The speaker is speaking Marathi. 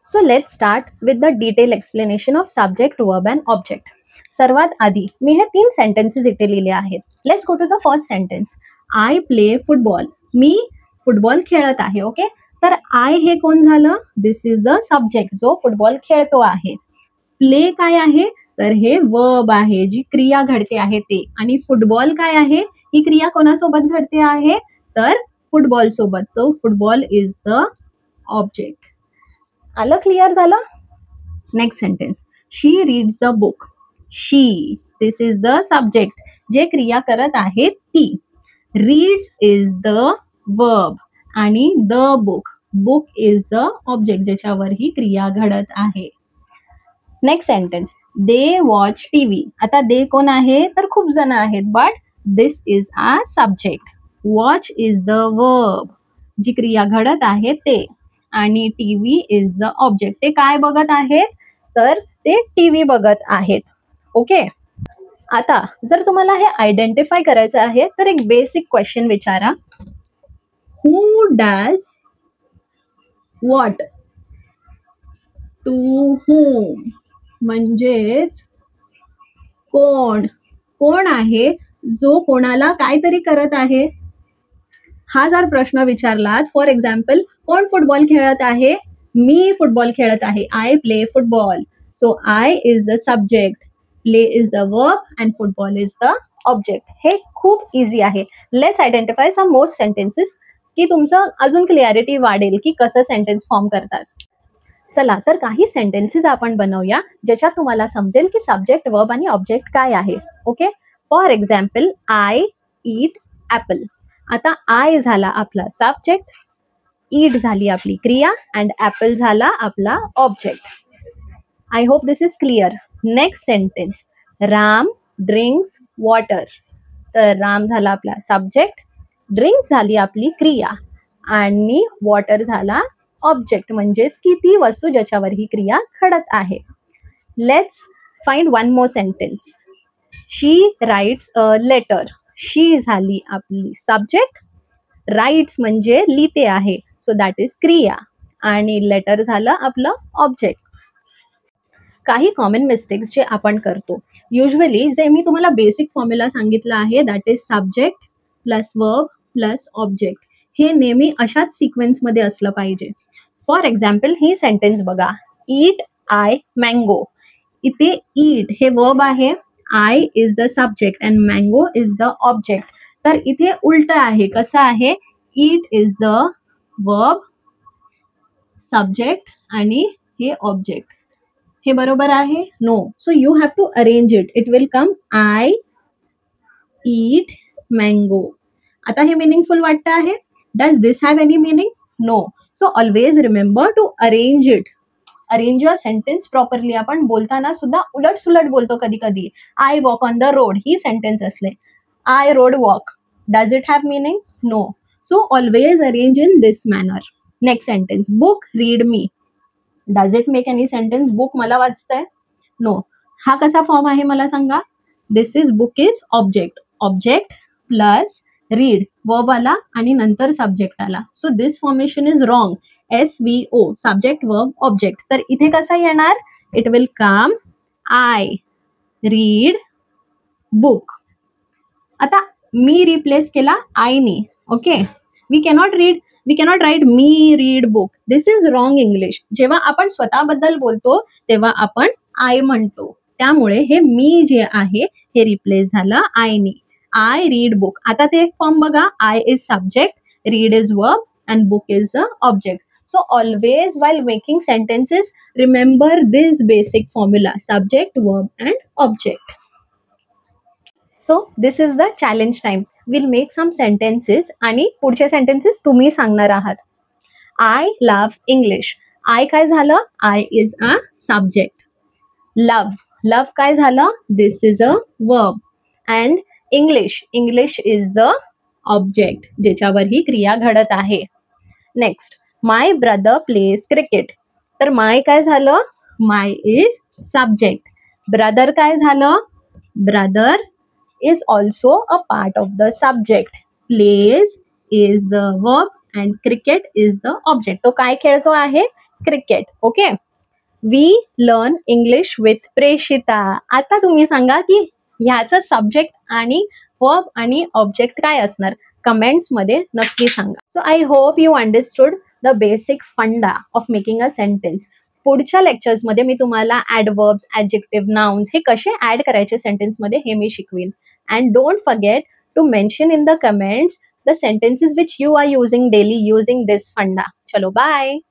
So let's start with the detail explanation of subject, verb and object. सर्वात आधी मी हे 3 सेंटेन्सेस इथे लिहिले आहेत. Let's go to the first sentence. I play football. मी फुटबॉल खेळत आहे. ओके, तर आय हे कोण झालं? दिस इज द सब्जेक्ट जो फुटबॉल खेळतो आहे. प्ले काय आहे? तर हे वर्ब आहे, जी क्रिया घडते आहे ते. आणि फुटबॉल काय आहे? ही क्रिया कोणासोबत घडते आहे? तर फुटबॉल सोबत. तो फुटबॉल इज द ऑब्जेक्ट. आलं? क्लिअर झालं? Next sentence. She reads the book. She, this is the subject, जे क्रिया करत आहे ती. रीड्स इज द वर्ब आणि the book, book is the object, ज्याच्यावर ही क्रिया घडत आहे. Next sentence. They watch TV. आता दे कोण आहे? तर खूप जण आहेत, but this is a subject. Watch is the verb, जी क्रिया घडत आहे ते. आणि टीव्ही इज द ऑब्जेक्ट. ते काय बघत आहेत? तर ते टीव्ही बघत आहेत. ओके, आता जर तुम्हाला हे आयडेंटिफाय करायचं आहे तर एक बेसिक क्वेश्चन विचारा. Who does what to whom, म्हणजेच कोण, कोण आहे जो कोणाला काहीतरी करत आहे. हा जर प्रश्न विचारलात, फॉर एक्झाम्पल, कोण फुटबॉल खेळत आहे? मी फुटबॉल खेळत आहे. I play football. So I is the subject, play is the verb and football is the object. हे खूप इझी आहे. Let's identify some most sentences की तुमचं अजून क्लिअरिटी वाढेल की कसं सेंटेन्स फॉर्म करतात. चला तर काही सेंटेन्सेस आपण बनवूया ज्याच्यात तुम्हाला समजेल की सब्जेक्ट, वर्ब आणि ऑब्जेक्ट काय आहे. Okay, for example, I eat Apple. आता आय झाला आपला सब्जेक्ट, ईट झाली आपली क्रिया अँड ॲपल झाला आपला object. I hope this is clear. Next sentence. Ram drinks water. तर राम झाला आपला सब्जेक्ट, ड्रिंक्स झाली आपली क्रिया आणि वॉटर झाला ऑब्जेक्ट, म्हणजेच की ती वस्तू ज्याच्यावर ही क्रिया घडत आहे. Let's find one more sentence. She writes a letter. She झाली आपली सब्जेक्ट, राइट्स म्हणजे लिहिते आहे, सो दॅट इज क्रिया, आणि लेटर झालं आपलं ऑब्जेक्ट. काही कॉमन मिस्टेक्स जे आपण करतो, युजली जे मी तुम्हाला बेसिक फॉर्म्युला सांगितलं आहे, that is subject plus verb plus object. हे नेहमी अशाच सिक्वेन्समध्ये असलं पाहिजे. फॉर एक्झाम्पल, ही सेंटेन्स बघा. Eat I mango. इथे ईट हे वर्ब आहे, I is the subject and mango is the object. तर इथे उलट आहे. कसं आहे? Eat is the verb, subject आणि हे ऑब्जेक्ट. हे बरोबर आहे? No. So you have to arrange it. It will come I eat mango. आता हे मिनिंगफुल वाटतं आहे? Does this have any meaning? No. So always remember to arrange it. Arrange your sentence properly. आपण बोलताना सुद्धा उलट सुलट बोलतो कधी कधी. I walk on the road ही सेंटेन्स असले, I road walk. Does it have meaning? No. So always arrange in this manner. Next sentence. Book read me. Does it make any sentence? Book मला वाचतंय? नो. हा कसा फॉर्म आहे मला सांगा. This is book is object, object plus read, verb आला आणि नंतर सब्जेक्ट आला. So this formation is wrong. SVO, subject verb object. तर इथे कसा येणार? It will come I read book. आता मी रिप्लेस केला आयनी. Okay, we cannot write me read book. This is wrong English. जेव्हा आपण स्वतःबद्दल बोलतो तेव्हा आपण आय म्हणतो, त्यामुळे हे मी जे आहे हे रिप्लेस झालं आयनी. I read book. आता ते फॉर्म बघा. I is subject, read is verb and book is the object. So always while making sentences, remember this basic formula: subject, verb and object. So this is the challenge time. We'll make some sentences आणि पुढचे sentences तुम्ही सांगणार आहात. I love English. I काय झालं? I is a subject. Love काय झालं? This is a verb. And English is the object, ज्याच्यावर ही क्रिया घडत आहे. नेक्स्ट. माय ब्रदर प्लेज क्रिकेट. तर माय काय झालं? माय इज सब्जेक्ट. ब्रदर काय झालं? Brother is also a part of the subject. Plays is the verb and cricket is the object. तो काय खेळतो आहे? Cricket. Okay. We learn English with Preshita. आता तुम्ही सांगा की ह्याचं सब्जेक्ट आणि वर्ब आणि ऑब्जेक्ट काय असणार, कमेंट्स मध्ये नक्की सांगा. So I hope you understood the basic फंडा ऑफ मेकिंग अ सेंटेन्स. पुढच्या लेक्चर्स मध्ये मी तुम्हाला ॲडवर्ब्स, ॲडजेक्टिव्ह, नाउन्स हे कसे ऍड करायचे सेंटेन्स मध्ये हे मी शिकवीन. And don't forget to mention in the comments the sentences which you are using daily using this funda. Chalo, bye.